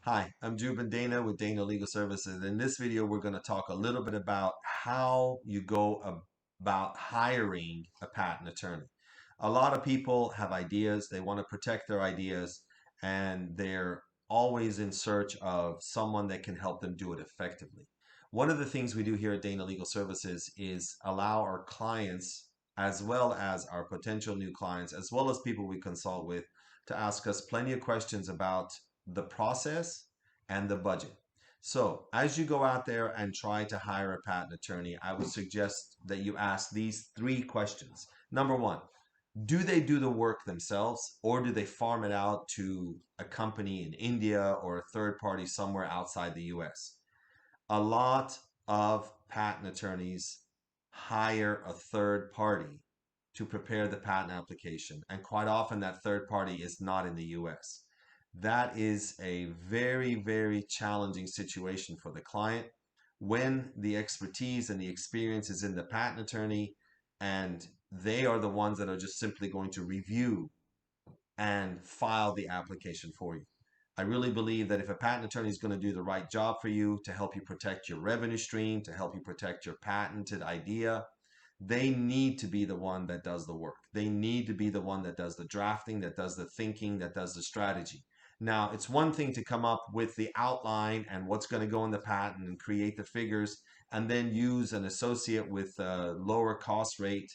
Hi, I'm Juban Dana with Dana Legal Services. In this video, we're going to talk a little bit about how you go about hiring a patent attorney. A lot of people have ideas, they want to protect their ideas, and they're always in search of someone that can help them do it effectively. One of the things we do here at Dana Legal Services is allow our clients, as well as our potential new clients, as well as people we consult with, to ask us plenty of questions about the process and the budget. So, as you go out there and try to hire a patent attorney, I would suggest that you ask these three questions. Number one, do they do the work themselves or do they farm it out to a company in India or a third party somewhere outside the US? A lot of patent attorneys hire a third party to prepare the patent application, and quite often that third party is not in the US. That is a very, very challenging situation for the client when the expertise and the experience is in the patent attorney and they are the ones that are just simply going to review and file the application for you. I really believe that if a patent attorney is going to do the right job for you to help you protect your revenue stream, to help you protect your patented idea, they need to be the one that does the work. They need to be the one that does the drafting, that does the thinking, that does the strategy. Now, it's one thing to come up with the outline and what's going to go in the patent and create the figures and then use an associate with a lower cost rate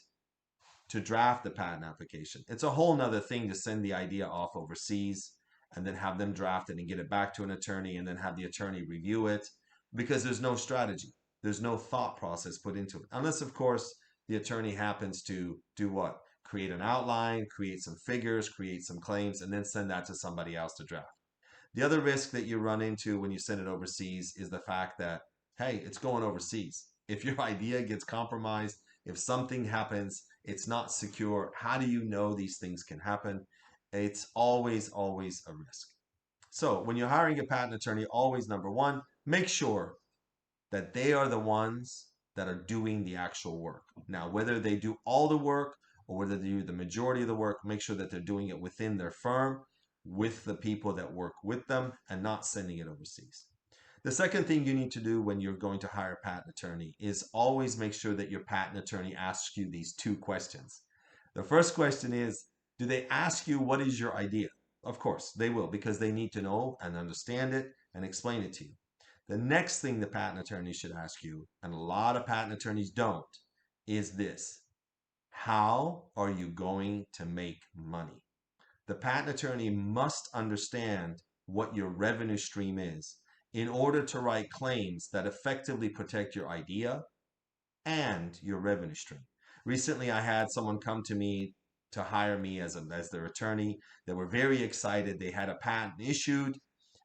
to draft the patent application. It's a whole nother thing to send the idea off overseas and then have them draft it and get it back to an attorney and then have the attorney review it because there's no strategy. There's no thought process put into it. Unless, of course, the attorney happens to do what? Create an outline, create some figures, create some claims, and then send that to somebody else to draft. The other risk that you run into when you send it overseas is the fact that, hey, it's going overseas. If your idea gets compromised, if something happens, it's not secure. How do you know these things can happen? It's always, always a risk. So when you're hiring a patent attorney, always number one, make sure that they are the ones that are doing the actual work. Now, whether they do all the work or whether they do the majority of the work, make sure that they're doing it within their firm with the people that work with them and not sending it overseas. The second thing you need to do when you're going to hire a patent attorney is always make sure that your patent attorney asks you these two questions. The first question is, do they ask you what is your idea? Of course, they will because they need to know and understand it and explain it to you. The next thing the patent attorney should ask you, and a lot of patent attorneys don't, is this. How are you going to make money? The patent attorney must understand what your revenue stream is in order to write claims that effectively protect your idea and your revenue stream. Recently, I had someone come to me to hire me as their attorney. They were very excited. They had a patent issued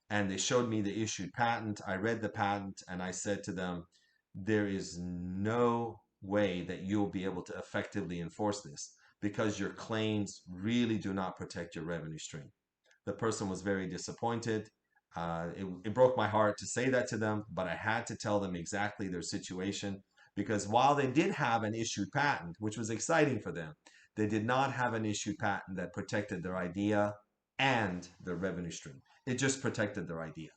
and they showed me the issued patent. I read the patent and I said to them, there is no way that you'll be able to effectively enforce this because your claims really do not protect your revenue stream. The person was very disappointed. It broke my heart to say that to them, but I had to tell them exactly their situation because while they did have an issued patent, which was exciting for them, they did not have an issued patent that protected their idea and their revenue stream. It just protected their idea.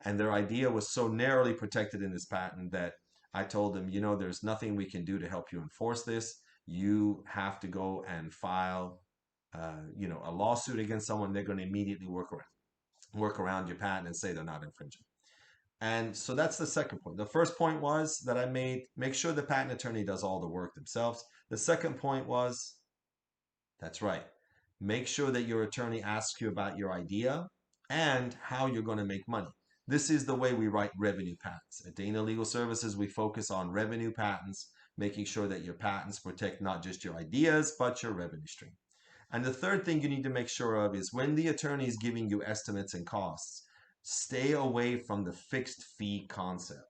And their idea was so narrowly protected in this patent that I told them, there's nothing we can do to help you enforce this. You have to go and file, a lawsuit against someone. They're going to immediately work around your patent and say they're not infringing. And so that's the second point. The first point was that I made make sure the patent attorney does all the work themselves. The second point was that's right. Make sure that your attorney asks you about your idea and how you're going to make money. This is the way we write revenue patents. At Dana Legal Services, we focus on revenue patents, making sure that your patents protect not just your ideas, but your revenue stream. And the third thing you need to make sure of is when the attorney is giving you estimates and costs, stay away from the fixed fee concept.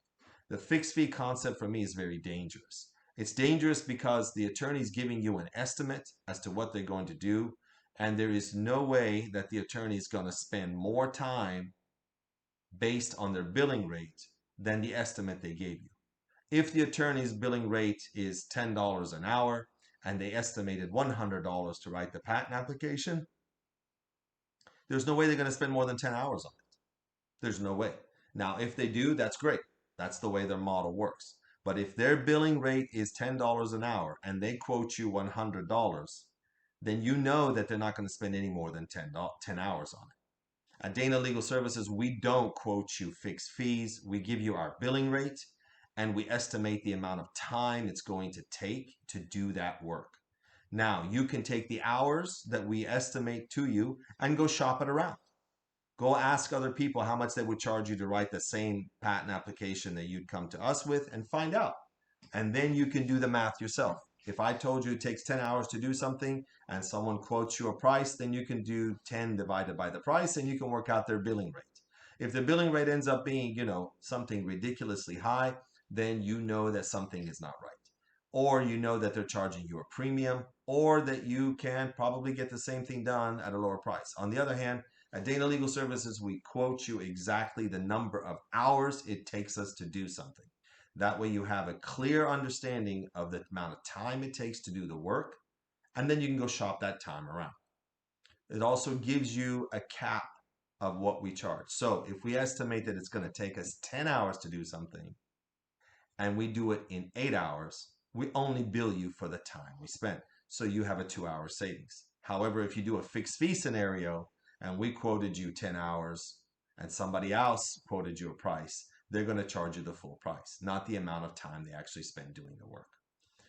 The fixed fee concept for me is very dangerous. It's dangerous because the attorney is giving you an estimate as to what they're going to do, and there is no way that the attorney is going to spend more time based on their billing rate than the estimate they gave you. If the attorney's billing rate is $10 an hour and they estimated $100 to write the patent application, there's no way they're going to spend more than 10 hours on it. There's no way. Now, if they do, that's great. That's the way their model works. But if their billing rate is $10 an hour and they quote you $100, then you know that they're not going to spend any more than 10 hours on it. At Dana Legal Services, we don't quote you fixed fees. We give you our billing rate and we estimate the amount of time it's going to take to do that work. Now, you can take the hours that we estimate to you and go shop it around. Go ask other people how much they would charge you to write the same patent application that you'd come to us with and find out. And then you can do the math yourself. If I told you it takes 10 hours to do something and someone quotes you a price, then you can do 10 divided by the price and you can work out their billing rate. If the billing rate ends up being, something ridiculously high, then you know that something is not right. Or you know that they're charging you a premium, or that you can probably get the same thing done at a lower price. On the other hand, at Dana Legal Services, we quote you exactly the number of hours it takes us to do something. That way you have a clear understanding of the amount of time it takes to do the work, and then you can go shop that time around. It also gives you a cap of what we charge. So if we estimate that it's going to take us 10 hours to do something, and we do it in 8 hours, we only bill you for the time we spent. So you have a 2 hour savings. However, if you do a fixed fee scenario and we quoted you 10 hours and somebody else quoted you a price, they're going to charge you the full price, not the amount of time they actually spend doing the work.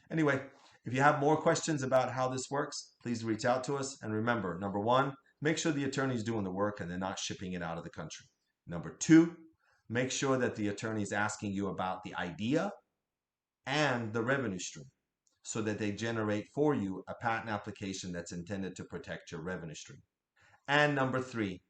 Anyway, if you have more questions about how this works, please reach out to us. And remember, number one, make sure the attorney's doing the work and they're not shipping it out of the country. Number two, make sure that the attorney is asking you about the idea and the revenue stream so that they generate for you a patent application that's intended to protect your revenue stream. And number three,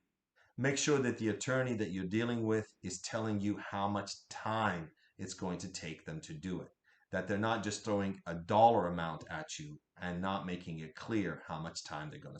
make sure that the attorney that you're dealing with is telling you how much time it's going to take them to do it. That they're not just throwing a dollar amount at you and not making it clear how much time they're going to spend.